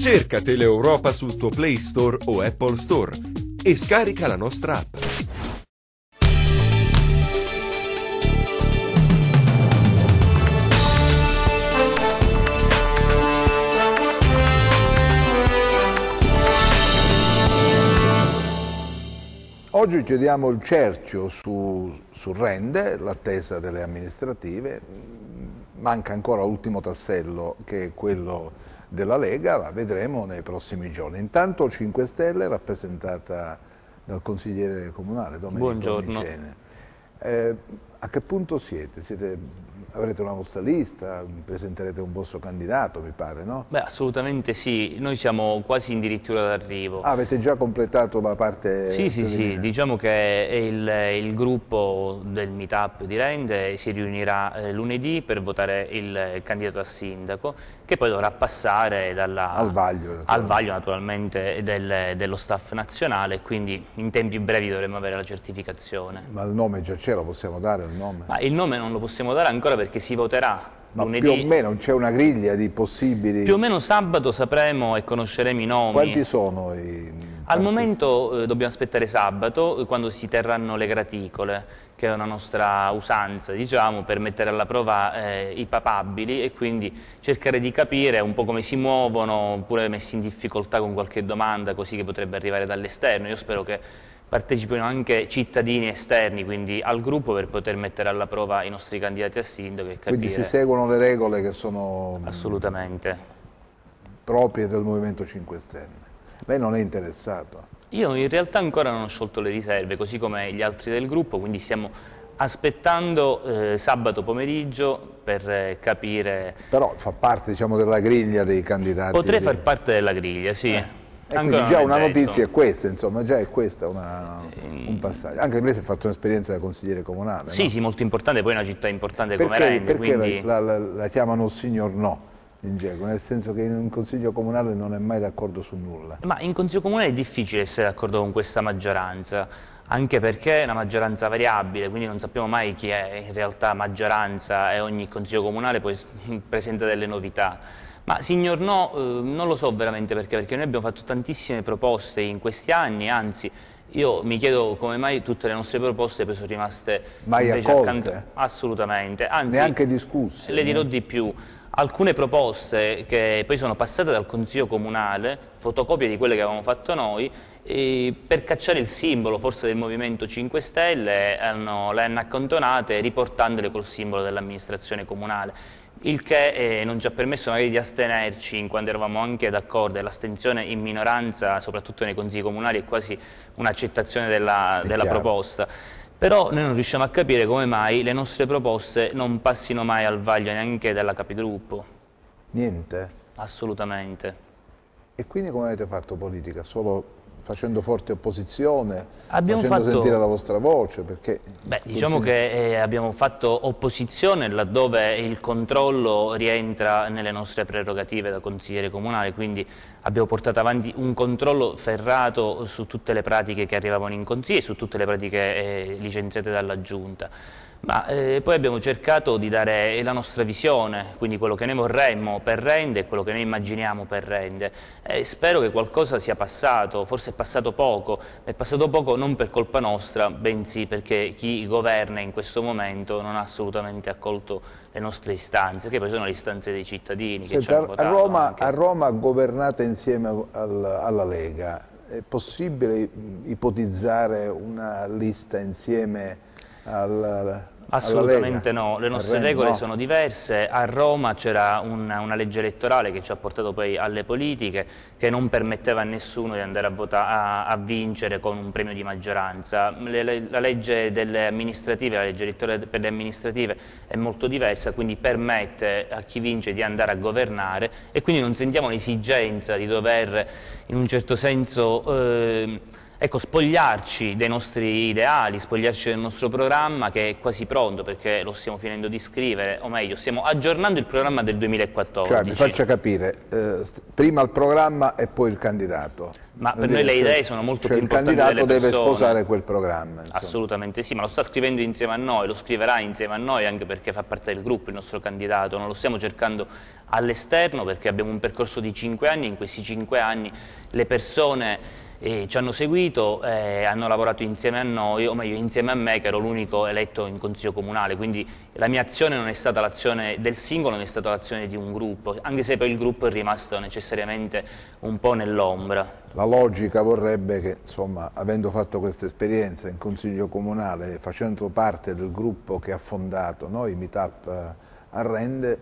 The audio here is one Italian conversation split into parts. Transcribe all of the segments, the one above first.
Cerca Teleeuropa sul tuo Play Store o Apple Store e scarica la nostra app. Oggi chiudiamo il cerchio su Rende, l'attesa delle amministrative, manca ancora l'ultimo tassello che è quello della Lega, ma vedremo nei prossimi giorni. Intanto 5 Stelle rappresentata dal consigliere comunale Domenico Micene. A che punto siete? Avrete una vostra lista, presenterete un vostro candidato, mi pare, no? Beh, assolutamente sì, noi siamo quasi addirittura d'arrivo. Ah, avete già completato la parte Sì, diciamo che il gruppo del meetup di Rende si riunirà lunedì per votare il candidato a sindaco, che poi dovrà passare al vaglio naturalmente dello staff nazionale, e quindi in tempi brevi dovremo avere la certificazione. Ma il nome già c'è, lo possiamo dare il nome? Ma il nome non lo possiamo dare ancora perché si voterà lunedì. Più o meno c'è una griglia di possibili... Più o meno sabato sapremo e conosceremo i nomi. Quanti sono i... Al momento dobbiamo aspettare sabato, quando si terranno le graticole, che è una nostra usanza, diciamo, per mettere alla prova i papabili e quindi cercare di capire un po' come si muovono, oppure messi in difficoltà con qualche domanda, così che potrebbe arrivare dall'esterno. Io spero che partecipino anche cittadini esterni, quindi al gruppo, per poter mettere alla prova i nostri candidati a sindaco e capire... Quindi si seguono le regole che sono... Assolutamente. Proprie del Movimento 5 Stelle. Lei non è interessato? Io in realtà ancora non ho sciolto le riserve, così come gli altri del gruppo, quindi stiamo aspettando sabato pomeriggio per capire... Però fa parte, diciamo, della griglia dei candidati? Potrei far parte della griglia, sì. E quindi già una notizia è questa, insomma, già è questa un passaggio. Anche lei si è fatto un'esperienza da consigliere comunale, Sì, no? sì, molto importante, poi è una città importante come Rende. Perché quindi... la chiamano signor no? In Geco, nel senso che in un consiglio comunale non è mai d'accordo su nulla. Ma in consiglio comunale è difficile essere d'accordo con questa maggioranza, anche perché è una maggioranza variabile, quindi non sappiamo mai chi è in realtà maggioranza, e ogni consiglio comunale poi presenta delle novità. Ma signor no, non lo so veramente perché noi abbiamo fatto tantissime proposte in questi anni, anzi io mi chiedo come mai tutte le nostre proposte poi sono rimaste mai accolte? Assolutamente, anzi neanche discusse. Le dirò di più. Alcune proposte che poi sono passate dal Consiglio Comunale, fotocopie di quelle che avevamo fatto noi, per cacciare il simbolo forse del Movimento 5 Stelle, le hanno accantonate riportandole col simbolo dell'amministrazione comunale, il che non ci ha permesso magari di astenerci, in quanto eravamo anche d'accordo, e l'astensione in minoranza, soprattutto nei consigli comunali, è quasi un'accettazione della proposta. Però noi non riusciamo a capire come mai le nostre proposte non passino mai al vaglio neanche della capigruppo. Niente? Assolutamente. E quindi come avete fatto politica? Solo facendo forte opposizione, facendo sentire la vostra voce? Perché diciamo che abbiamo fatto opposizione laddove il controllo rientra nelle nostre prerogative da consigliere comunale, quindi abbiamo portato avanti un controllo ferrato su tutte le pratiche che arrivavano in consiglio e su tutte le pratiche licenziate dalla Giunta. Ma poi abbiamo cercato di dare la nostra visione, quindi quello che noi vorremmo per Rende e quello che noi immaginiamo per Rende. Spero che qualcosa sia passato, forse è passato poco non per colpa nostra, bensì perché chi governa in questo momento non ha assolutamente accolto le nostre istanze, che poi sono le istanze dei cittadini. Senta, che ci hanno votato a Roma governate insieme alla Lega, è possibile ipotizzare una lista insieme alla Assolutamente no, le nostre regole no. sono diverse. A Roma c'era una legge elettorale che ci ha portato poi alle politiche, che non permetteva a nessuno di andare a vincere con un premio di maggioranza. La legge delle amministrative, la legge elettorale per le amministrative è molto diversa, quindi permette a chi vince di andare a governare, e quindi non sentiamo l'esigenza di dover in un certo senso ecco, spogliarci dei nostri ideali, spogliarci del nostro programma, che è quasi pronto perché lo stiamo finendo di scrivere, o meglio stiamo aggiornando il programma del 2014. Cioè, mi faccia capire, prima il programma e poi il candidato. Ma per noi le idee sono molto più importanti delle persone. Il candidato deve sposare quel programma. Insomma. Assolutamente sì, ma lo sta scrivendo insieme a noi, lo scriverà insieme a noi anche perché fa parte del gruppo il nostro candidato, non lo stiamo cercando all'esterno perché abbiamo un percorso di 5 anni, in questi 5 anni le persone ci hanno seguito, hanno lavorato insieme a noi, o meglio insieme a me che ero l'unico eletto in consiglio comunale, quindi la mia azione non è stata l'azione del singolo, non è stata l'azione di un gruppo, anche se poi il gruppo è rimasto necessariamente un po' nell'ombra. La logica vorrebbe che, insomma, avendo fatto questa esperienza in consiglio comunale, facendo parte del gruppo che ha fondato noi, Meetup a Rende,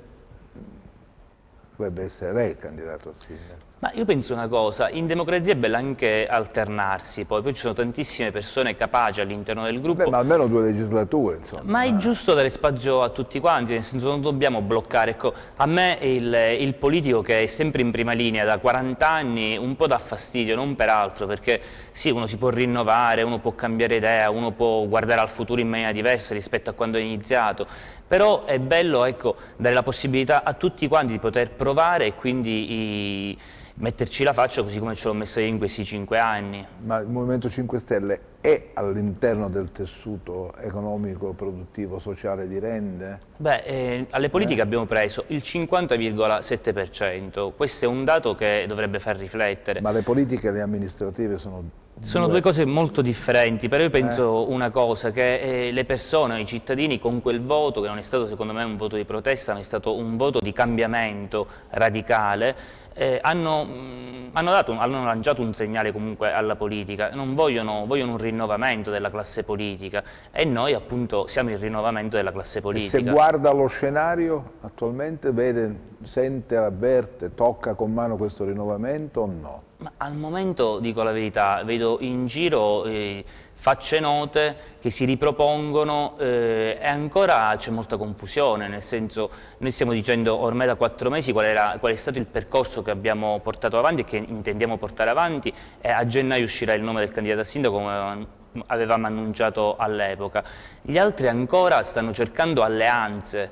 dovrebbe essere lei il candidato a sindaco. Ma io penso una cosa, in democrazia è bello anche alternarsi, poi ci sono tantissime persone capaci all'interno del gruppo. Beh, ma almeno 2 legislature, insomma. Ma è giusto dare spazio a tutti quanti, nel senso non dobbiamo bloccare. Ecco, a me il politico che è sempre in prima linea da 40 anni un po' dà fastidio, non per altro, perché sì, uno si può rinnovare, uno può cambiare idea, uno può guardare al futuro in maniera diversa rispetto a quando è iniziato, però è bello, ecco, dare la possibilità a tutti quanti di poter provare e quindi metterci la faccia così come ce l'ho messa io in questi 5 anni. Ma il Movimento 5 Stelle è all'interno del tessuto economico, produttivo, sociale di Rende? Beh, alle politiche abbiamo preso il 50,7%, questo è un dato che dovrebbe far riflettere. Ma le politiche e le amministrative sono due cose molto differenti, però io penso una cosa, che le persone, i cittadini con quel voto, che non è stato secondo me un voto di protesta, ma è stato un voto di cambiamento radicale, hanno lanciato un segnale comunque alla politica, vogliono un rinnovamento della classe politica e noi appunto siamo il rinnovamento della classe politica. E se guarda lo scenario attualmente, vede, sente, avverte, tocca con mano questo rinnovamento o no? Ma al momento, dico la verità, vedo in giro facce note che si ripropongono e ancora c'è molta confusione, nel senso noi stiamo dicendo ormai da 4 mesi qual è stato il percorso che abbiamo portato avanti e che intendiamo portare avanti e a gennaio uscirà il nome del candidato a sindaco come avevamo annunciato all'epoca. Gli altri ancora stanno cercando alleanze,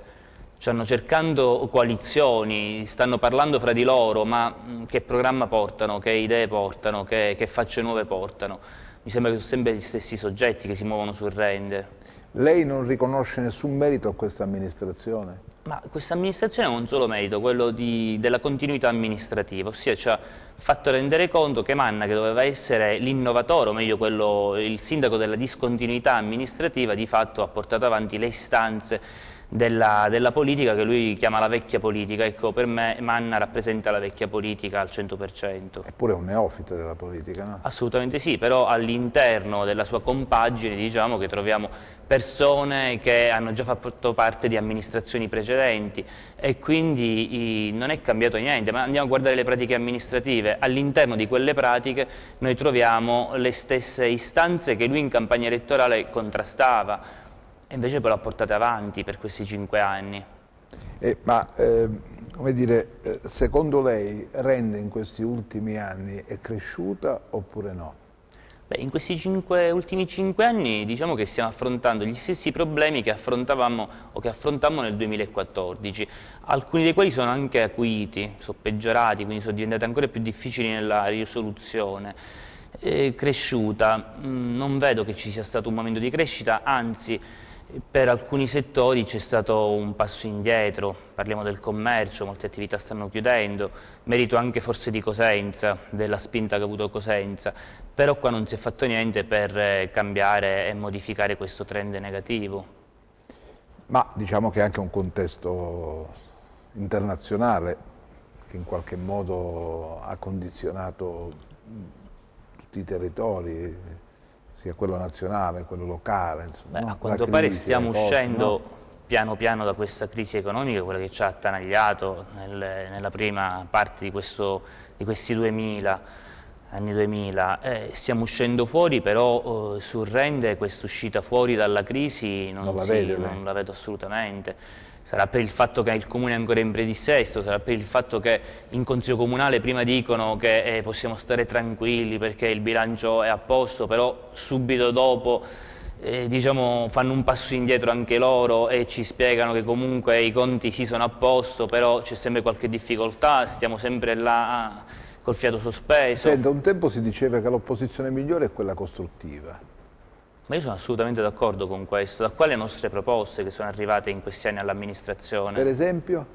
stanno cercando coalizioni, stanno parlando fra di loro, ma che programma portano, che idee portano, che facce nuove portano? Mi sembra che sono sempre gli stessi soggetti che si muovono sul Rende. Lei non riconosce nessun merito a questa amministrazione? Ma questa amministrazione ha un solo merito, quello della continuità amministrativa, ossia ci ha fatto rendere conto che Manna, che doveva essere l'innovatore, o meglio il sindaco della discontinuità amministrativa, di fatto ha portato avanti le istanze della politica che lui chiama la vecchia politica. Ecco, per me Manna rappresenta la vecchia politica al 100%. Eppure è un neofita della politica, no? Assolutamente sì, però all'interno della sua compagine diciamo che troviamo persone che hanno già fatto parte di amministrazioni precedenti e quindi non è cambiato niente, ma andiamo a guardare le pratiche amministrative. All'interno di quelle pratiche noi troviamo le stesse istanze che lui in campagna elettorale contrastava. E invece poi l'ha portata avanti per questi 5 anni. Come dire, secondo lei Rende in questi ultimi anni è cresciuta oppure no? Beh, in questi ultimi 5 anni diciamo che stiamo affrontando gli stessi problemi che affrontammo nel 2014, alcuni dei quali sono anche acuiti, sono peggiorati, quindi sono diventati ancora più difficili nella risoluzione. Cresciuta, non vedo che ci sia stato un momento di crescita, anzi per alcuni settori c'è stato un passo indietro, parliamo del commercio, molte attività stanno chiudendo, merito anche forse di Cosenza, della spinta che ha avuto Cosenza, però qua non si è fatto niente per cambiare e modificare questo trend negativo. Ma diciamo che è anche un contesto internazionale che in qualche modo ha condizionato tutti i territori, sia quello nazionale, quello locale. Insomma, a quanto pare stiamo uscendo piano piano da questa crisi economica, quella che ci ha attanagliato nella prima parte di questi anni 2000. Stiamo uscendo fuori, però sul Rende questa uscita fuori dalla crisi non la vedo assolutamente. sarà per il fatto che il Comune è ancora in predissesto, sarà per il fatto che in Consiglio Comunale prima dicono che possiamo stare tranquilli perché il bilancio è a posto, però subito dopo diciamo, fanno un passo indietro anche loro e ci spiegano che comunque i conti sì sono a posto, però c'è sempre qualche difficoltà, stiamo sempre là col fiato sospeso. Senta, un tempo si diceva che l'opposizione migliore è quella costruttiva. Ma io sono assolutamente d'accordo con questo. Da qua le nostre proposte che sono arrivate in questi anni all'amministrazione. Per esempio?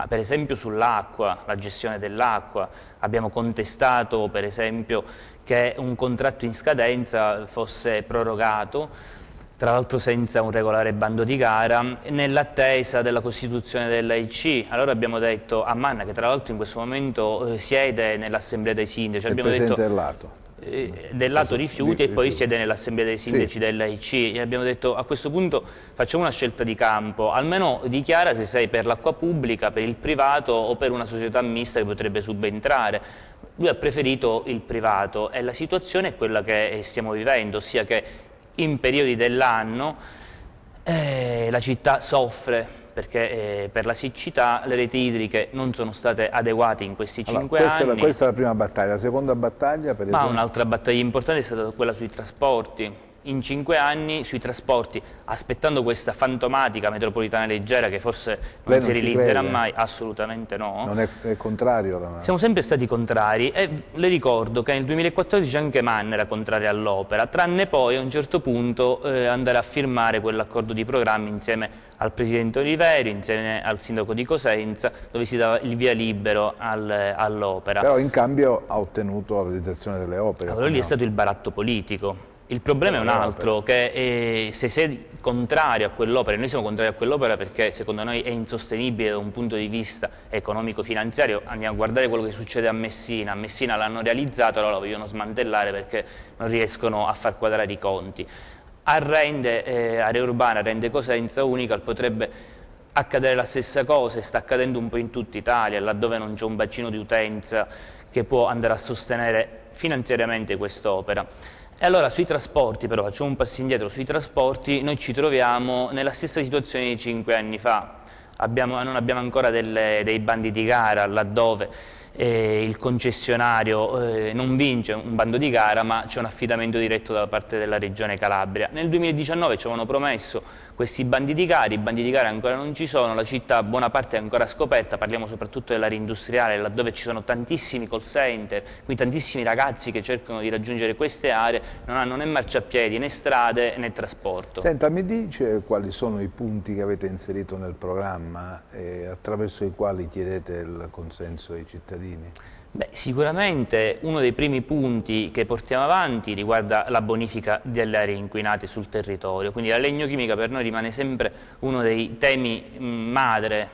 Per esempio sull'acqua, la gestione dell'acqua. Abbiamo contestato per esempio che un contratto in scadenza fosse prorogato, tra l'altro senza un regolare bando di gara, nell'attesa della costituzione dell'AIC. Allora abbiamo detto a Manna, che tra l'altro in questo momento siede nell'assemblea dei sindaci, abbiamo presidente detto del lato rifiuti e poi siede nell'assemblea dei sindaci dell'AIC e abbiamo detto a questo punto facciamo una scelta di campo, almeno dichiara se sei per l'acqua pubblica, per il privato o per una società mista che potrebbe subentrare. Lui ha preferito il privato e la situazione è quella che stiamo vivendo, ossia che in periodi dell'anno la città soffre perché per la siccità le reti idriche non sono state adeguate in questi 5 anni. Questa è la prima battaglia, la seconda battaglia per esempio? Ma un'altra battaglia importante è stata quella sui trasporti. In 5 anni sui trasporti, aspettando questa fantomatica metropolitana leggera che forse non si realizzerà mai, assolutamente no. Non è contrario? Siamo sempre stati contrari e le ricordo che nel 2014 anche Manna era contraria all'opera, tranne poi a un certo punto andare a firmare quell'accordo di programma insieme al Presidente Oliveri, insieme al Sindaco di Cosenza, dove si dava il via libero all'opera. Però in cambio ha ottenuto la realizzazione delle opere. Allora lì è stato il baratto politico. Il problema è un altro, che se sei contrario a quell'opera, noi siamo contrari a quell'opera perché secondo noi è insostenibile da un punto di vista economico-finanziario, andiamo a guardare quello che succede a Messina l'hanno realizzato, allora la vogliono smantellare perché non riescono a far quadrare i conti. A Rende, area urbana, Rende Cosenza Unica, potrebbe accadere la stessa cosa e sta accadendo un po' in tutta Italia, laddove non c'è un bacino di utenza che può andare a sostenere finanziariamente quest'opera. E allora sui trasporti, però, facciamo un passo indietro, sui trasporti noi ci troviamo nella stessa situazione di 5 anni fa, non abbiamo ancora dei bandi di gara laddove il concessionario non vince un bando di gara ma c'è un affidamento diretto da parte della Regione Calabria. Nel 2019 ci avevano promesso questi bandi di gara, i bandi di gara ancora non ci sono, la città buona parte è ancora scoperta, parliamo soprattutto dell'area industriale laddove ci sono tantissimi call center, quindi tantissimi ragazzi che cercano di raggiungere queste aree, non hanno né marciapiedi né strade né trasporto. Senta, mi dice quali sono i punti che avete inserito nel programma attraverso i quali chiedete il consenso ai cittadini? Beh, sicuramente uno dei primi punti che portiamo avanti riguarda la bonifica delle aree inquinate sul territorio, quindi la legnochimica per noi rimane sempre uno dei temi madre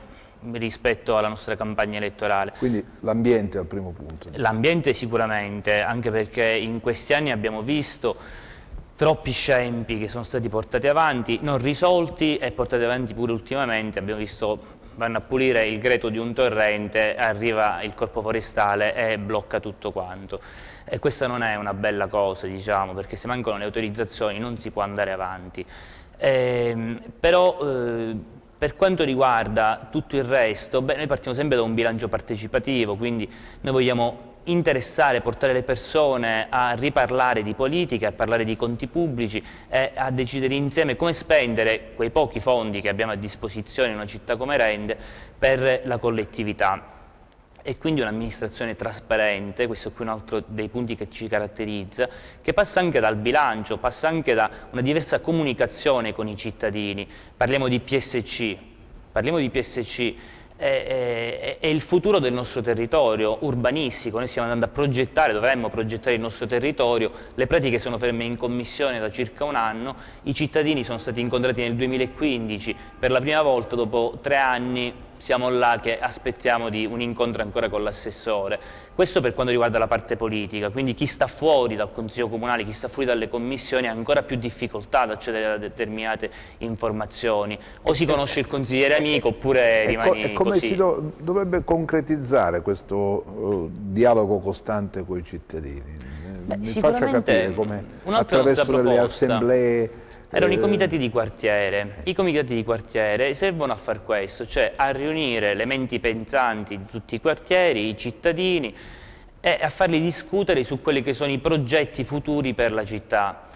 rispetto alla nostra campagna elettorale. Quindi l'ambiente è il primo punto. L'ambiente sicuramente, anche perché in questi anni abbiamo visto troppi scempi che sono stati portati avanti, non risolti e portati avanti pure ultimamente, abbiamo visto vanno a pulire il greto di un torrente, arriva il corpo forestale e blocca tutto quanto. E questa non è una bella cosa, diciamo, perché se mancano le autorizzazioni non si può andare avanti. Però per quanto riguarda tutto il resto, beh, noi partiamo sempre da un bilancio partecipativo, quindi noi vogliamo interessare, portare le persone a riparlare di politica, a parlare di conti pubblici e a decidere insieme come spendere quei pochi fondi che abbiamo a disposizione in una città come Rende per la collettività. E quindi un'amministrazione trasparente, questo è qui un altro dei punti che ci caratterizza, che passa anche dal bilancio, passa anche da una diversa comunicazione con i cittadini. Parliamo di PSC, è il futuro del nostro territorio urbanistico, noi stiamo andando a progettare, dovremmo progettare il nostro territorio, le pratiche sono ferme in commissione da circa un anno, i cittadini sono stati incontrati nel 2015, per la prima volta dopo 3 anni siamo là che aspettiamo di un incontro ancora con l'assessore. Questo per quanto riguarda la parte politica, quindi chi sta fuori dal Consiglio Comunale, chi sta fuori dalle commissioni ha ancora più difficoltà ad accedere a determinate informazioni, o si conosce il consigliere amico oppure rimani e come così. si dovrebbe concretizzare questo dialogo costante con i cittadini? Beh, Mi faccia capire come attraverso delle assemblee Erano i comitati di quartiere. I comitati di quartiere servono a far questo, cioè a riunire le menti pensanti di tutti i quartieri, i cittadini, e a farli discutere su quelli che sono i progetti futuri per la città.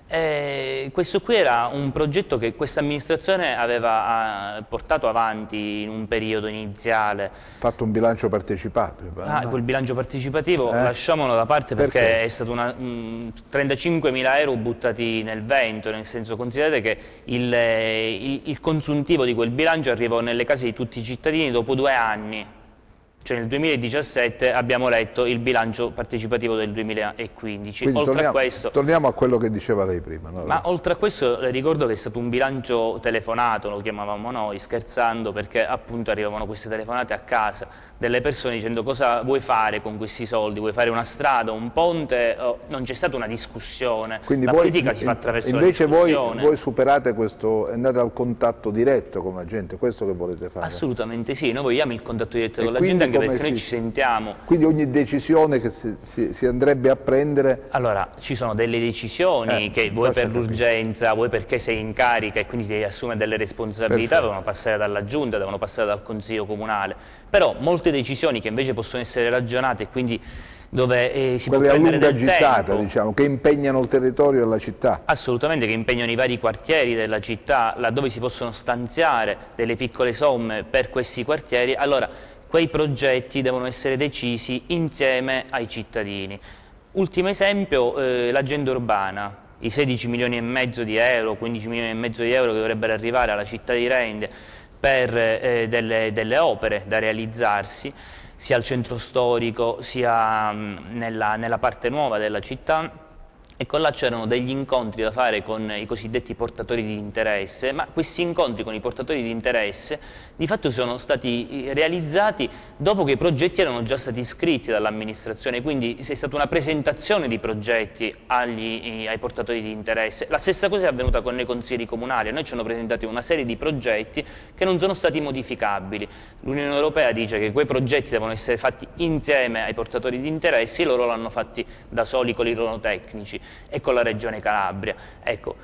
Questo qui era un progetto che questa amministrazione aveva portato avanti in un periodo iniziale. Fatto un bilancio partecipato. Quel bilancio partecipativo lasciamolo da parte perché è stato 35.000 euro buttati nel vento, nel senso, considerate che il consuntivo di quel bilancio arrivò nelle case di tutti i cittadini dopo 2 anni. Cioè nel 2017 abbiamo letto il bilancio partecipativo del 2015. Quindi torniamo a quello che diceva lei prima. No? Ma oltre a questo le ricordo che è stato un bilancio telefonato, lo chiamavamo noi, scherzando, perché appunto arrivavano queste telefonate a casa delle persone dicendo cosa vuoi fare con questi soldi, vuoi fare una strada, un ponte, non c'è stata una discussione. Quindi la politica si fa attraverso la discussione. Invece voi superate questo, andate al contatto diretto con la gente, questo che volete fare? Assolutamente sì, noi vogliamo il contatto diretto con la gente anche perché noi ci sentiamo. Quindi ogni decisione che si andrebbe a prendere... Allora, ci sono delle decisioni che vuoi per l'urgenza, vuoi perché sei in carica e quindi devi assumere delle responsabilità, devono passare dalla giunta, devono passare dal consiglio comunale. Però molte decisioni che invece possono essere ragionate e quindi dove si può prendere del tempo, diciamo, che impegnano il territorio e la città. Assolutamente, che impegnano i vari quartieri della città, laddove si possono stanziare delle piccole somme per questi quartieri, allora quei progetti devono essere decisi insieme ai cittadini. Ultimo esempio, l'agenda urbana, i 16 milioni e mezzo di euro, 15 milioni e mezzo di euro che dovrebbero arrivare alla città di Rende per delle opere da realizzarsi, sia al centro storico sia nella parte nuova della città. Ecco, là c'erano degli incontri da fare con i cosiddetti portatori di interesse, ma questi incontri con i portatori di interesse di fatto sono stati realizzati dopo che i progetti erano già stati iscritti dall'amministrazione, quindi è stata una presentazione di progetti ai portatori di interesse. La stessa cosa è avvenuta con i consiglieri comunali, a noi ci hanno presentati una serie di progetti che non sono stati modificabili. L'Unione Europea dice che quei progetti devono essere fatti insieme ai portatori di interessi, loro l'hanno fatti da soli con i loro tecnici e con la Regione Calabria. Ecco,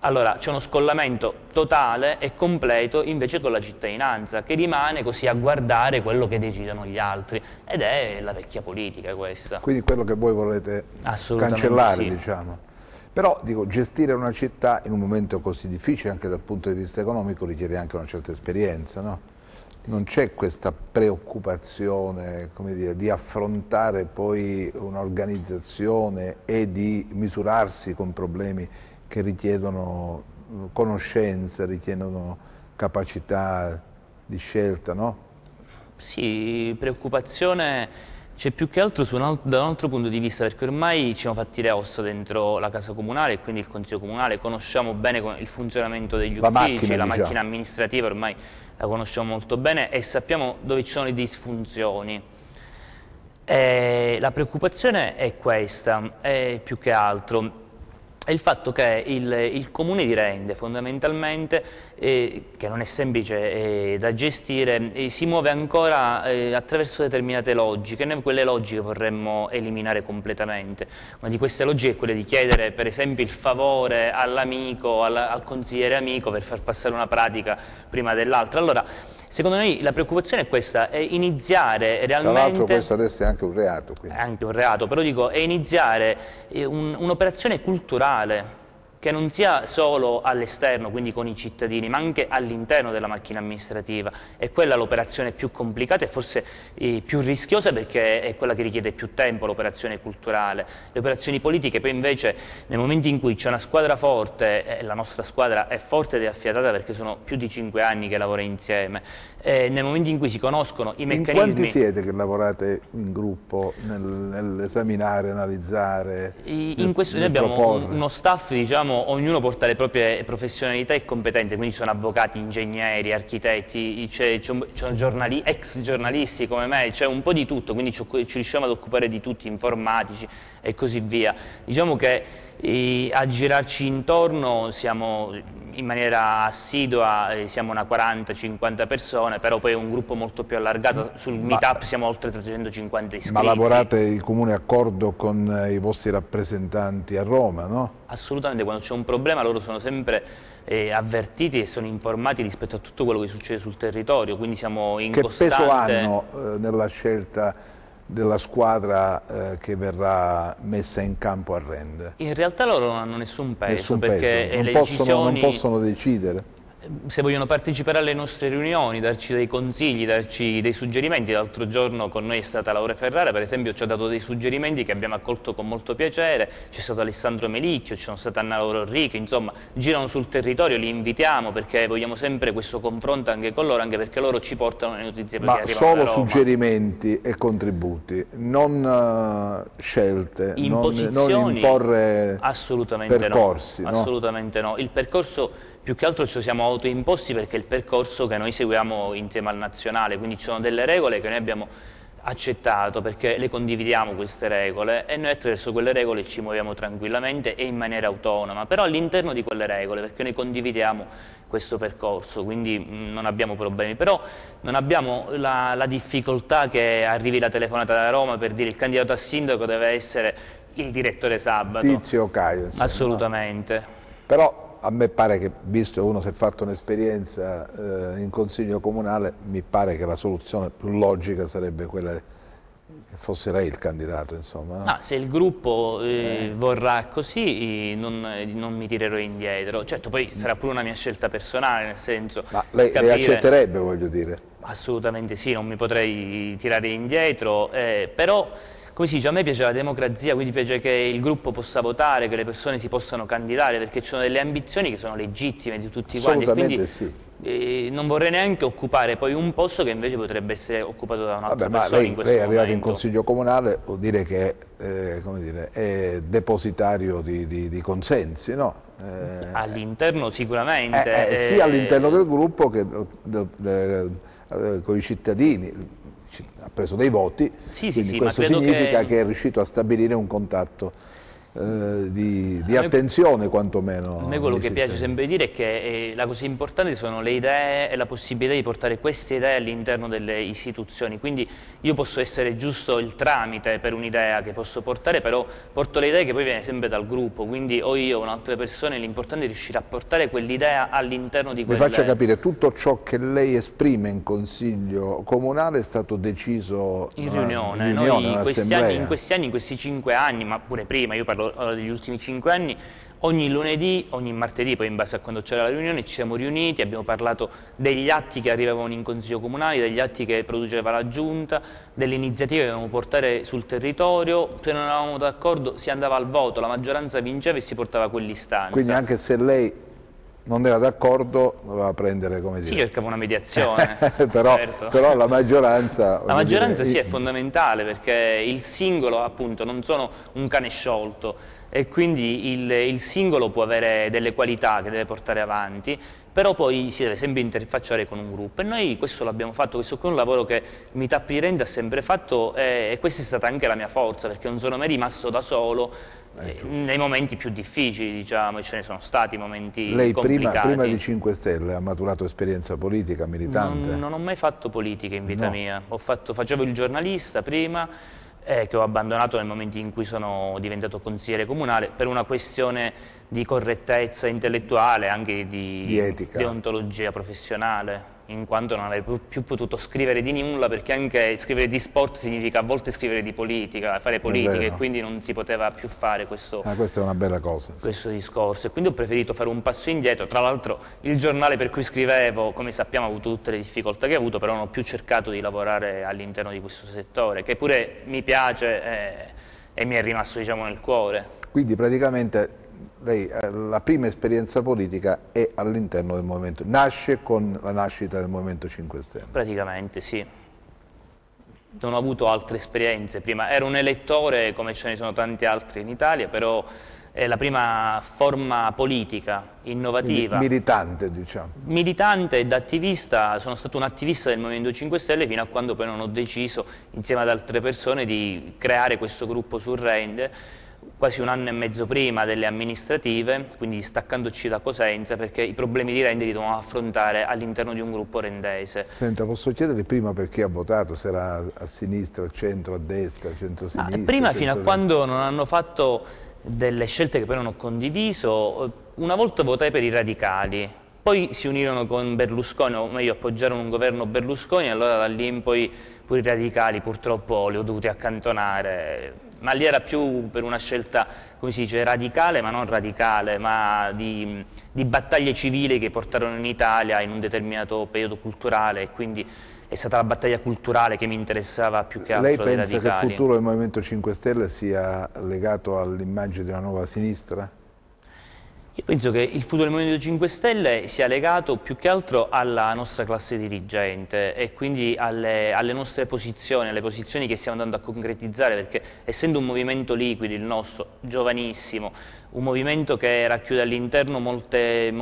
allora c'è uno scollamento totale e completo invece con la cittadinanza, che rimane così a guardare quello che decidono gli altri, ed è la vecchia politica questa. Quindi quello che voi volete cancellare, sì. Diciamo. Però dico, gestire una città in un momento così difficile anche dal punto di vista economico richiede anche una certa esperienza, no? Non c'è questa preoccupazione, come dire, di affrontare poi un'organizzazione e di misurarsi con problemi che richiedono conoscenza, richiedono capacità di scelta, no? Sì, preoccupazione c'è più che altro da un altro punto di vista, perché ormai ci siamo fatti le ossa dentro la casa comunale e quindi il consiglio comunale, conosciamo bene il funzionamento degli uffici, la macchina amministrativa ormai la conosciamo molto bene e sappiamo dove ci sono le disfunzioni. La preoccupazione è questa, più che altro, è il fatto che il comune di Rende fondamentalmente, che non è semplice da gestire, si muove ancora attraverso determinate logiche. Noi quelle logiche vorremmo eliminare completamente. Una di queste logiche è quella di chiedere per esempio il favore all'amico, al consigliere amico per far passare una pratica prima dell'altra. Allora, secondo noi la preoccupazione è questa, è iniziare realmente... Tra l'altro questo adesso è anche un reato. Quindi. È anche un reato, però dico, è iniziare un'operazione culturale che non sia solo all'esterno, quindi con i cittadini, ma anche all'interno della macchina amministrativa. È quella l'operazione più complicata e forse più rischiosa, perché è quella che richiede più tempo, l'operazione culturale. Le operazioni politiche poi invece, nel momento in cui c'è una squadra forte, la nostra squadra è forte ed è affiatata perché sono più di 5 anni che lavora insieme, nel momento in cui si conoscono i meccanismi... In quanti siete che lavorate in gruppo nell'esaminare, analizzare, in questo noi abbiamo uno staff, diciamo, ognuno porta le proprie professionalità e competenze, quindi ci sono avvocati, ingegneri, architetti, sono ex giornalisti come me, c'è un po' di tutto, quindi ci riusciamo ad occupare di tutti, informatici e così via. Diciamo che a girarci intorno siamo in maniera assidua, siamo una 40-50 persone, però poi è un gruppo molto più allargato, sul meetup siamo oltre 350 iscritti. Ma lavorate in comune accordo con i vostri rappresentanti a Roma, no? Assolutamente, quando c'è un problema loro sono sempre avvertiti e sono informati rispetto a tutto quello che succede sul territorio, quindi siamo in costante... Che peso hanno nella scelta della squadra che verrà messa in campo a Rende? In realtà loro non hanno nessun peso, perché non possono decidere. Se vogliono partecipare alle nostre riunioni, darci dei consigli, darci dei suggerimenti. L'altro giorno con noi è stata Laura Ferrara, per esempio, ci ha dato dei suggerimenti che abbiamo accolto con molto piacere, c'è stato Alessandro Melicchio, ci sono state Anna Laura Orrico, insomma girano sul territorio, li invitiamo perché vogliamo sempre questo confronto anche con loro, anche perché loro ci portano le notizie. Ma solo suggerimenti e contributi, non scelte, non imporre assolutamente percorsi. No, no? assolutamente no. Il percorso più che altro ci siamo autoimposti perché è il percorso che noi seguiamo insieme al nazionale, quindi ci sono delle regole che noi abbiamo accettato perché le condividiamo queste regole e noi attraverso quelle regole ci muoviamo tranquillamente e in maniera autonoma, però all'interno di quelle regole perché noi condividiamo questo percorso, quindi non abbiamo problemi, però non abbiamo la difficoltà che arrivi la telefonata da Roma per dire il candidato a sindaco deve essere il direttore Sabato. Tizio Caio. Assolutamente. No? Però a me pare che, visto che uno si è fatto un'esperienza in consiglio comunale, mi pare che la soluzione più logica sarebbe quella che fosse lei il candidato, insomma. No? Se il gruppo vorrà così, non mi tirerò indietro. Certo, poi sarà pure una mia scelta personale, nel senso... Ma lei accetterebbe, voglio dire? Assolutamente sì, non mi potrei tirare indietro, però... Come si dice, a me piace la democrazia, quindi piace che il gruppo possa votare, che le persone si possano candidare, perché ci sono delle ambizioni che sono legittime di tutti quanti. Assolutamente sì. Non vorrei neanche occupare poi un posto che invece potrebbe essere occupato da un'altra persona in questo momento. Lei è arrivato in consiglio comunale, vuol dire che è depositario di consensi, no? All'interno sicuramente. Sia all'interno del gruppo che con i cittadini. Ha preso dei voti, quindi questo significa che è riuscito a stabilire un contatto di attenzione quantomeno. A me quello che piace sempre dire è che la cosa importante sono le idee e la possibilità di portare queste idee all'interno delle istituzioni, quindi io posso essere giusto il tramite per un'idea che posso portare, però porto le idee che poi viene sempre dal gruppo, quindi o io o un'altra persona, l'importante è riuscire a portare quell'idea all'interno di quelle... Mi faccia capire, tutto ciò che lei esprime in consiglio comunale è stato deciso in riunione. Noi in questi 5 anni, ma pure prima, io parlo degli ultimi 5 anni, ogni lunedì, ogni martedì, poi in base a quando c'era la riunione, ci siamo riuniti, abbiamo parlato degli atti che arrivavano in consiglio comunale, degli atti che produceva la giunta, delle iniziative che dovevamo portare sul territorio, se non eravamo d'accordo si andava al voto, la maggioranza vinceva e si portava quell'istanza. Quindi anche se lei non era d'accordo, doveva prendere, come dire... Sì, cercava una mediazione, però, certo. Però la maggioranza... La maggioranza sì, è fondamentale, perché il singolo, appunto, non sono un cane sciolto, e quindi il singolo può avere delle qualità che deve portare avanti, però poi si deve sempre interfacciare con un gruppo, e noi questo l'abbiamo fatto, questo qui è un lavoro che Meetup di Rende ha sempre fatto, e questa è stata anche la mia forza, perché non sono mai rimasto da solo, nei momenti più difficili, diciamo, e ce ne sono stati momenti complicati. Lei prima di 5 Stelle ha maturato esperienza politica, militante? Non ho mai fatto politica in vita mia, facevo il giornalista prima, che ho abbandonato nel momento in cui sono diventato consigliere comunale per una questione di correttezza intellettuale, anche di etica, deontologia professionale, in quanto non avrei più potuto scrivere di nulla, perché anche scrivere di sport significa a volte scrivere di politica, fare politica, e quindi non si poteva più fare questo, questa è una bella cosa, questo discorso, e quindi ho preferito fare un passo indietro. Tra l'altro il giornale per cui scrivevo, come sappiamo, ha avuto tutte le difficoltà che ha avuto, però non ho più cercato di lavorare all'interno di questo settore, che pure mi piace e mi è rimasto, diciamo, nel cuore. Quindi praticamente lei, la prima esperienza politica è all'interno del Movimento, nasce con la nascita del Movimento 5 Stelle. Praticamente sì, non ho avuto altre esperienze prima, ero un elettore come ce ne sono tanti altri in Italia, però è la prima forma politica innovativa. Quindi militante, diciamo. Militante ed attivista, sono stato un attivista del Movimento 5 Stelle fino a quando poi non ho deciso, insieme ad altre persone, di creare questo gruppo su Rende, quasi un anno e mezzo prima delle amministrative, quindi staccandoci da Cosenza, perché i problemi di Rende li dovevamo affrontare all'interno di un gruppo rendese. Senta, posso chiedere prima perché ha votato, se era a sinistra, al centro, a destra, al centro-sinistra? Prima, fino a quando non hanno fatto delle scelte che poi non ho condiviso, una volta votai per i radicali, poi si unirono con Berlusconi, o meglio appoggiarono un governo Berlusconi, e allora da lì in poi pure i radicali purtroppo li ho dovuti accantonare. Ma lì era più per una scelta, come si dice, radicale, ma non radicale, ma di battaglie civili che portarono in Italia in un determinato periodo culturale, e quindi è stata la battaglia culturale che mi interessava più che altro dei radicali. Lei pensa che il futuro del Movimento 5 Stelle sia legato all'immagine di una nuova sinistra? Io penso che il futuro del Movimento 5 Stelle sia legato più che altro alla nostra classe dirigente e quindi alle nostre posizioni, alle posizioni che stiamo andando a concretizzare, perché essendo un movimento liquido, il nostro, giovanissimo, un movimento che racchiude all'interno molte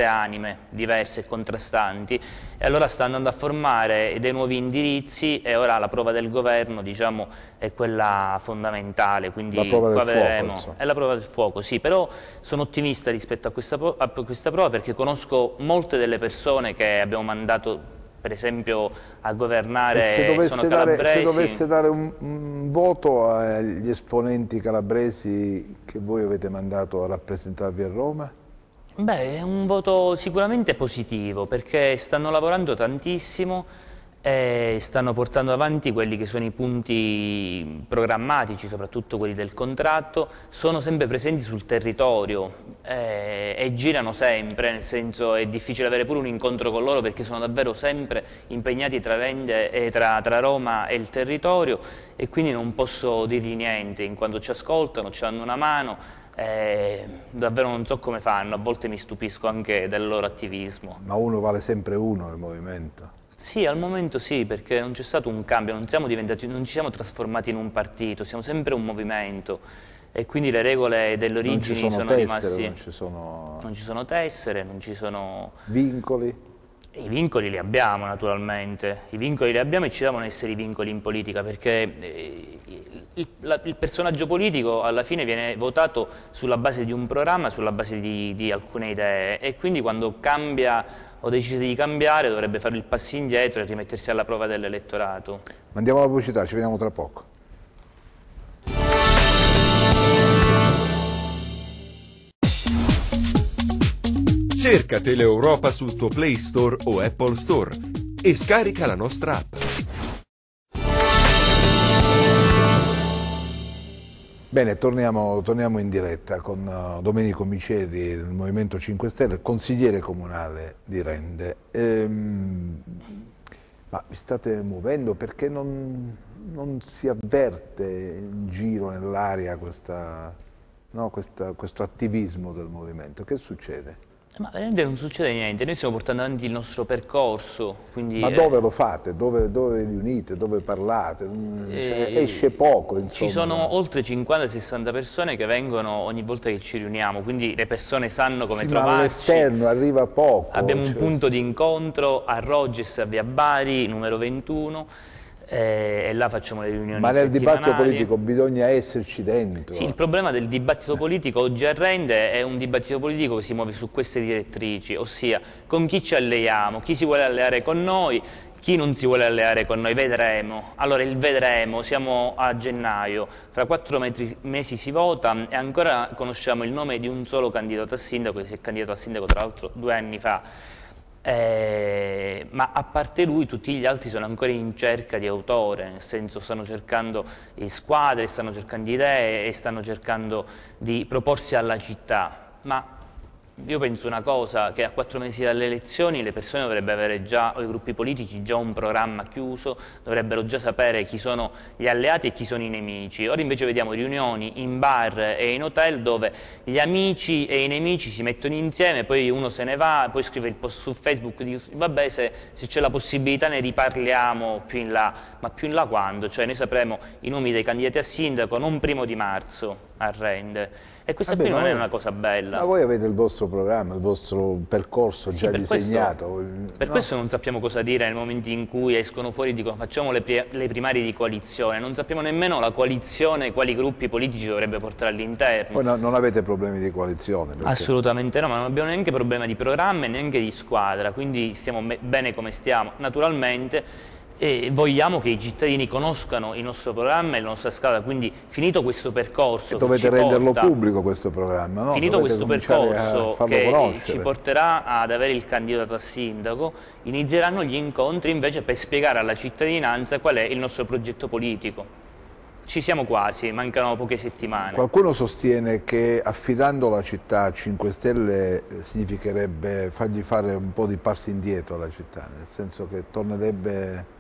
anime diverse e contrastanti, e allora sta andando a formare dei nuovi indirizzi, e ora la prova del governo, diciamo, è quella fondamentale, quindi la prova del vedremo. Fuoco, è la prova del fuoco, sì, però sono ottimista rispetto a questa prova, perché conosco molte delle persone che abbiamo mandato per esempio a governare, sono calabresi. Se dovesse dare un voto agli esponenti calabresi che voi avete mandato a rappresentarvi a Roma? Beh, è un voto sicuramente positivo, perché stanno lavorando tantissimo e stanno portando avanti quelli che sono i punti programmatici, soprattutto quelli del contratto, sono sempre presenti sul territorio e girano sempre, nel senso è difficile avere pure un incontro con loro, perché sono davvero sempre impegnati tra Roma e il territorio, e quindi non posso dirgli niente, in quanto ci ascoltano, ci danno una mano. Davvero non so come fanno, a volte mi stupisco anche del loro attivismo. Ma uno vale sempre uno nel movimento? Sì, al momento sì, perché non c'è stato un cambio, non ci siamo trasformati in un partito, siamo sempre un movimento, e quindi le regole delle origini sono rimaste. Non ci sono tessere, non ci sono vincoli? I vincoli li abbiamo naturalmente, i vincoli li abbiamo, e ci devono essere i vincoli in politica, perché il personaggio politico alla fine viene votato sulla base di un programma, sulla base di alcune idee, e quindi quando cambia o decide di cambiare dovrebbe fare il passo indietro e rimettersi alla prova dell'elettorato. Mandiamo la pubblicità, ci vediamo tra poco. Cerca Teleeuropa sul tuo Play Store o Apple Store e scarica la nostra app. Bene, torniamo in diretta con Domenico Miceli del Movimento 5 Stelle, consigliere comunale di Rende. Ma vi state muovendo perché non si avverte in giro nell'aria questo attivismo del movimento? Che succede? Ma veramente non succede niente, noi stiamo portando avanti il nostro percorso. Quindi, ma dove lo fate? Dove vi riunite? Dove parlate? Esce poco, insomma. Ci sono oltre 50-60 persone che vengono ogni volta che ci riuniamo, quindi le persone sanno come trovarci. Ma all'esterno arriva poco. Abbiamo un punto di incontro a Rogges, a Via Bari, numero 21, e là facciamo le riunioni Ma nel settimanali. dibattito politico bisogna esserci dentro. Sì, il problema del dibattito politico oggi a Rende è un dibattito politico che si muove su queste direttrici, ossia con chi ci alleiamo, chi si vuole alleare con noi, chi non si vuole alleare con noi, vedremo. Allora il vedremo, siamo a gennaio, fra 4 mesi si vota e ancora conosciamo il nome di un solo candidato a sindaco, che si è candidato a sindaco tra l'altro 2 anni fa. Ma a parte lui tutti gli altri sono ancora in cerca di autore, nel senso stanno cercando squadre, stanno cercando idee e stanno cercando di proporsi alla città. Ma io penso una cosa, che a 4 mesi dalle elezioni le persone dovrebbero avere già, o i gruppi politici, già un programma chiuso, dovrebbero già sapere chi sono gli alleati e chi sono i nemici. Ora invece vediamo riunioni in bar e in hotel dove gli amici e i nemici si mettono insieme, poi uno se ne va, poi scrive il post su Facebook, dice vabbè se c'è la possibilità ne riparliamo più in là, ma più in là quando? Cioè noi sapremo i nomi dei candidati a sindaco non 1° di marzo. a Rende. E questa qui non è una cosa bella. Ma voi avete il vostro programma, il vostro percorso già disegnato. Per questo non sappiamo cosa dire nel momento in cui escono fuori e dicono facciamo le primarie di coalizione. Non sappiamo nemmeno la coalizione, quali gruppi politici dovrebbe portare all'interno. Poi non avete problemi di coalizione? Perché... Assolutamente no, ma non abbiamo neanche problema di programma e neanche di squadra, quindi stiamo bene come stiamo. Naturalmente vogliamo che i cittadini conoscano il nostro programma e la nostra scala, quindi finito questo percorso... E dovete renderlo pubblico questo programma, no? Finito dovete questo percorso che conoscere. Ci porterà ad avere il candidato a sindaco, inizieranno gli incontri invece per spiegare alla cittadinanza qual è il nostro progetto politico. Ci siamo quasi, mancano poche settimane. Qualcuno sostiene che affidando la città a 5 Stelle significherebbe fargli fare un po' di passi indietro alla città, nel senso che tornerebbe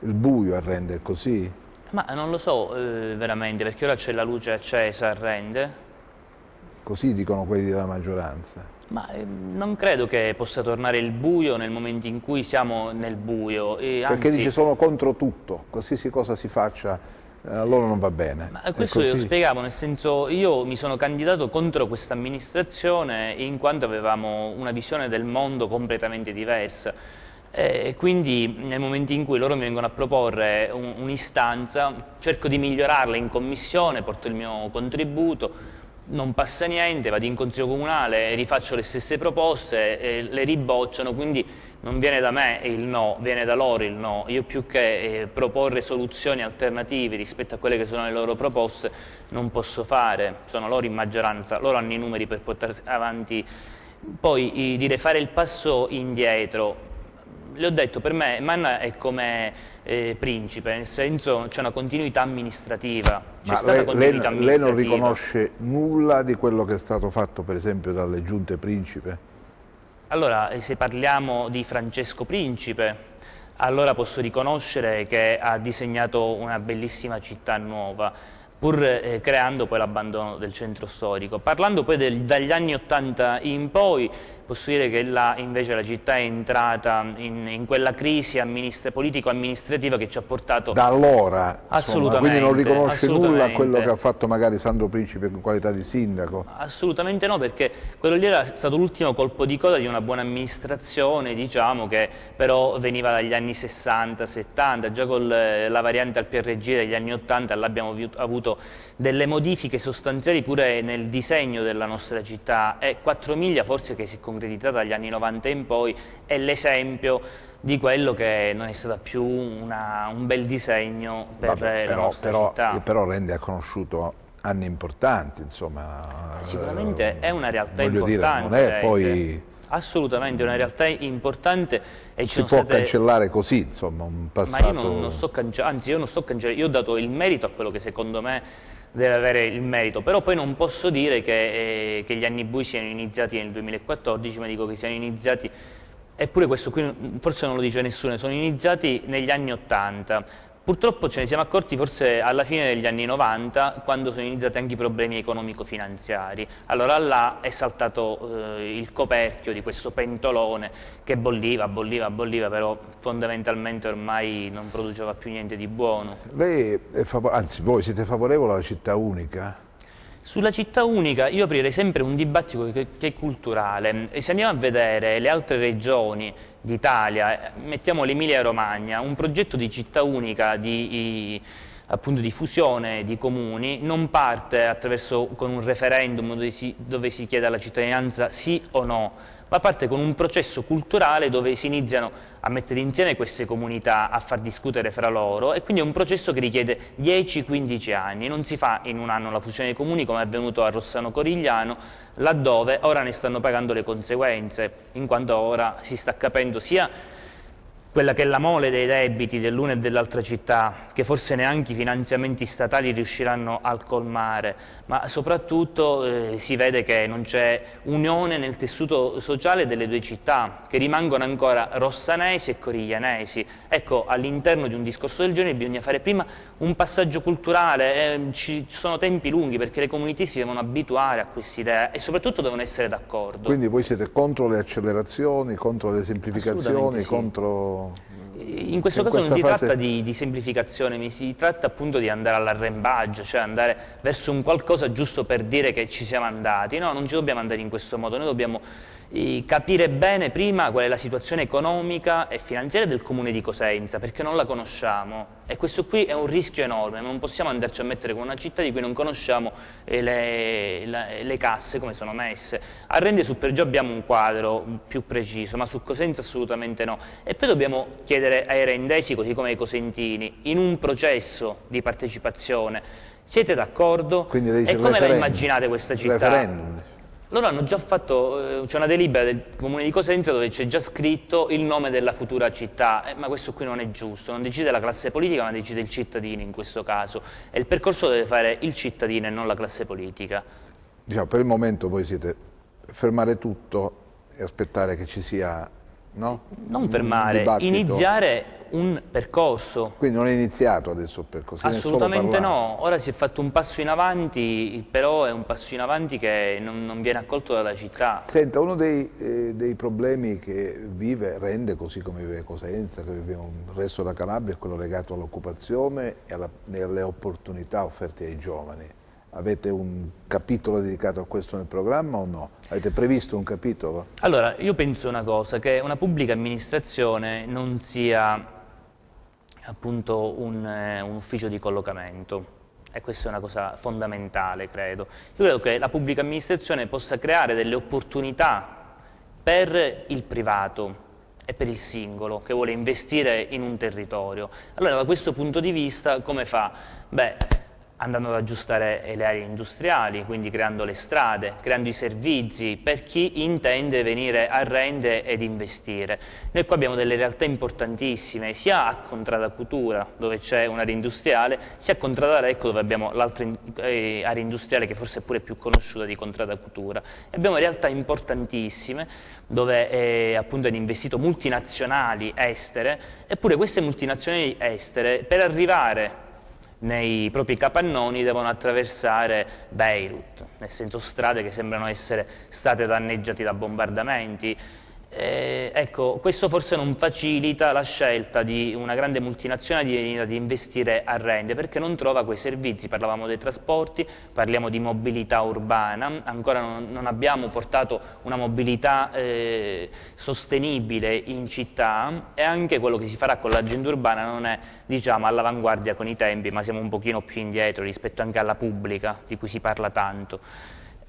il buio a Rende, è così? Ma non lo so veramente, perché ora c'è la luce accesa a Rende. Così dicono quelli della maggioranza. Ma non credo che possa tornare il buio nel momento in cui siamo nel buio. Perché dice sono contro tutto, qualsiasi cosa si faccia a loro non va bene. Ma questo io spiegavo, nel senso io mi sono candidato contro questa amministrazione in quanto avevamo una visione del mondo completamente diversa. E quindi nel momento in cui loro mi vengono a proporre un'istanza, cerco di migliorarla in commissione, porto il mio contributo, non passa niente, vado in consiglio comunale, rifaccio le stesse proposte, le ribocciano, quindi non viene da me il no, viene da loro il no. Io più che proporre soluzioni alternative rispetto a quelle che sono le loro proposte non posso fare, sono loro in maggioranza, loro hanno i numeri per portare avanti. Poi dire fare il passo indietro, le ho detto, per me Manna è come Principe, nel senso c'è una continuità amministrativa. Ma lei non riconosce nulla di quello che è stato fatto per esempio dalle giunte Principe? Allora, se parliamo di Francesco Principe, allora posso riconoscere che ha disegnato una bellissima città nuova, pur creando poi l'abbandono del centro storico. Parlando poi dagli anni '80 in poi, posso dire che là invece la città è entrata in quella crisi politico-amministrativa che ci ha portato... Da allora, assolutamente, quindi non riconosce nulla a quello che ha fatto magari Sandro Principe in qualità di sindaco? Assolutamente no, perché quello lì era stato l'ultimo colpo di coda di una buona amministrazione, diciamo, che però veniva dagli anni 60-70, già con la variante al PRG degli anni 80 l'abbiamo avuto delle modifiche sostanziali pure nel disegno della nostra città, e 4 Miglia forse che si è concretizzata dagli anni 90 in poi è l'esempio di quello che non è stato più un bel disegno per la nostra città. Però Rende ha conosciuto anni importanti, insomma. Sicuramente è una realtà importante. Dire, non è poi... Assolutamente, è una realtà importante. E si può cancellare così, insomma, un passato... Ma io non sto cancellando, anzi io non sto cancellando, io ho dato il merito a quello che secondo me deve avere il merito, però poi non posso dire che gli anni bui siano iniziati nel 2014, ma dico che siano iniziati, eppure questo qui forse non lo dice nessuno, sono iniziati negli anni '80. Purtroppo ce ne siamo accorti forse alla fine degli anni '90, quando sono iniziati anche i problemi economico-finanziari. Allora là è saltato il coperchio di questo pentolone che bolliva, però fondamentalmente ormai non produceva più niente di buono. Lei è anzi voi siete favorevoli alla città unica? Sulla città unica io aprirei sempre un dibattito che è culturale. E se andiamo a vedere le altre regioni d'Italia, mettiamo l'Emilia Romagna, un progetto di città unica appunto di fusione di comuni non parte con un referendum dove si chiede alla cittadinanza sì o no, ma parte con un processo culturale dove si iniziano a mettere insieme queste comunità, a far discutere fra loro, e quindi è un processo che richiede 10-15 anni, non si fa in un anno la fusione dei comuni come è avvenuto a Rossano Corigliano, laddove ora ne stanno pagando le conseguenze, in quanto ora si sta capendo sia quella che è la mole dei debiti dell'una e dell'altra città, che forse neanche i finanziamenti statali riusciranno a colmare, ma soprattutto si vede che non c'è unione nel tessuto sociale delle due città, che rimangono ancora rossanesi e coriglianesi. Ecco, all'interno di un discorso del genere bisogna fare prima un passaggio culturale, ci sono tempi lunghi perché le comunità si devono abituare a quest'idea e soprattutto devono essere d'accordo. Quindi voi siete contro le accelerazioni, contro le semplificazioni, sì. contro... In questo caso non si tratta di semplificazione, si tratta appunto di andare all'arrembaggio, cioè andare verso un qualcosa giusto per dire che ci siamo andati. No, non ci dobbiamo andare in questo modo, noi dobbiamo capire bene prima qual è la situazione economica e finanziaria del comune di Cosenza, perché non la conosciamo e questo qui è un rischio enorme, non possiamo andarci a mettere con una città di cui non conosciamo le casse come sono messe. A Rende su per giù abbiamo un quadro più preciso, ma su Cosenza assolutamente no, e poi dobbiamo chiedere ai rendesi, così come ai cosentini, in un processo di partecipazione siete d'accordo? E come la immaginate questa città? Referendum. Loro hanno già fatto, c'è una delibera del Comune di Cosenza dove c'è già scritto il nome della futura città, ma questo qui non è giusto, non decide la classe politica ma decide il cittadino in questo caso, e il percorso deve fare il cittadino e non la classe politica. Diciamo, per il momento voi siete fermare tutto e aspettare che ci sia, no? Non fermare, iniziare un percorso. Quindi non è iniziato adesso il percorso? Assolutamente no, ora si è fatto un passo in avanti, però è un passo in avanti che non viene accolto dalla città. Senta, uno dei problemi che vive Rende, così come vive Cosenza, che vive il resto della Calabria, è quello legato all'occupazione e alle opportunità offerte ai giovani. Avete un capitolo dedicato a questo nel programma o no? Avete previsto un capitolo? Allora, io penso una cosa, che una pubblica amministrazione non sia appunto un ufficio di collocamento, e questa è una cosa fondamentale, credo. Io credo che la pubblica amministrazione possa creare delle opportunità per il privato e per il singolo che vuole investire in un territorio. Allora, da questo punto di vista, come fa? Beh, andando ad aggiustare le aree industriali, quindi creando le strade, creando i servizi per chi intende venire a Rende ed investire. Noi qua abbiamo delle realtà importantissime, sia a Contrada Coutura, dove c'è un'area industriale, sia a Contrada Recco, dove abbiamo l'altra area industriale che forse è pure più conosciuta di Contrada Coutura. E abbiamo realtà importantissime dove appunto hanno investito multinazionali estere, eppure queste multinazionali estere per arrivare nei propri capannoni devono attraversare Beirut, nel senso strade che sembrano essere state danneggiate da bombardamenti. Ecco, questo forse non facilita la scelta di una grande multinazionale di venire ad investire a Rende, perché non trova quei servizi. Parlavamo dei trasporti, parliamo di mobilità urbana, ancora non abbiamo portato una mobilità sostenibile in città, e anche quello che si farà con l'agenda urbana non è, diciamo, all'avanguardia con i tempi, ma siamo un pochino più indietro rispetto anche alla pubblica, di cui si parla tanto.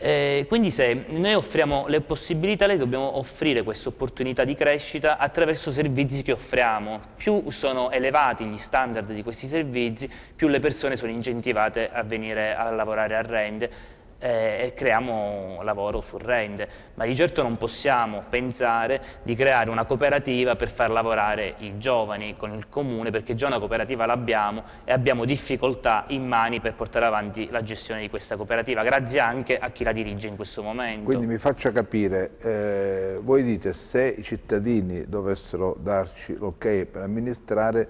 Quindi se noi offriamo le possibilità, noi dobbiamo offrire questa opportunità di crescita attraverso servizi che offriamo. Più sono elevati gli standard di questi servizi, più le persone sono incentivate a venire a lavorare a Rende, e creiamo lavoro su Rende, ma di certo non possiamo pensare di creare una cooperativa per far lavorare i giovani con il comune, perché già una cooperativa l'abbiamo e abbiamo difficoltà in mani per portare avanti la gestione di questa cooperativa, grazie anche a chi la dirige in questo momento. Quindi mi faccia capire, voi dite, se i cittadini dovessero darci l'ok per amministrare,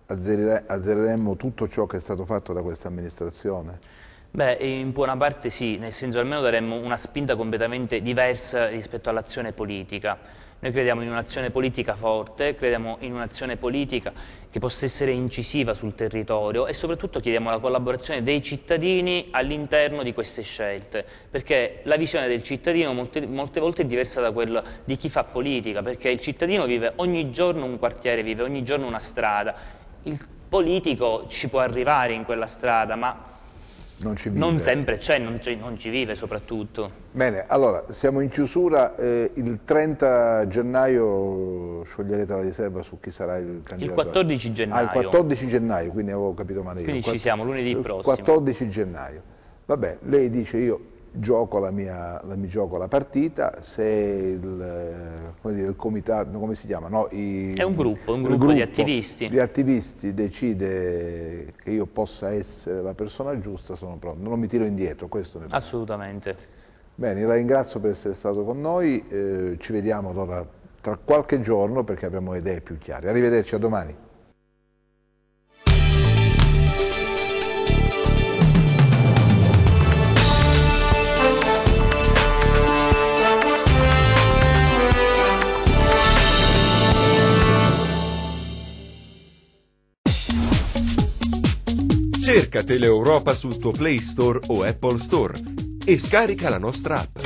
azzereremmo tutto ciò che è stato fatto da questa amministrazione? Beh, in buona parte sì, nel senso almeno daremmo una spinta completamente diversa rispetto all'azione politica. Noi crediamo in un'azione politica forte, crediamo in un'azione politica che possa essere incisiva sul territorio, e soprattutto chiediamo la collaborazione dei cittadini all'interno di queste scelte, perché la visione del cittadino molte volte è diversa da quella di chi fa politica, perché il cittadino vive ogni giorno un quartiere, vive ogni giorno una strada. Il politico ci può arrivare in quella strada, ma non sempre c'è, non ci vive soprattutto. Bene, allora siamo in chiusura, il 30 gennaio scioglierete la riserva su chi sarà il candidato? Il 14 gennaio. Il 14 gennaio, quindi avevo capito male io. Quindi ci siamo, lunedì prossimo. 14 gennaio. Vabbè, lei dice io gioco mi gioco la partita, se il comitato, come si chiama? No, è un gruppo di attivisti. Di attivisti decide che io possa essere la persona giusta, sono pronto, non mi tiro indietro, questo ne assolutamente. Bene, la ringrazio per essere stato con noi, ci vediamo allora tra qualche giorno perché avremo idee più chiare. Arrivederci, a domani. Cerca Teleeuropa sul tuo Play Store o Apple Store e scarica la nostra app.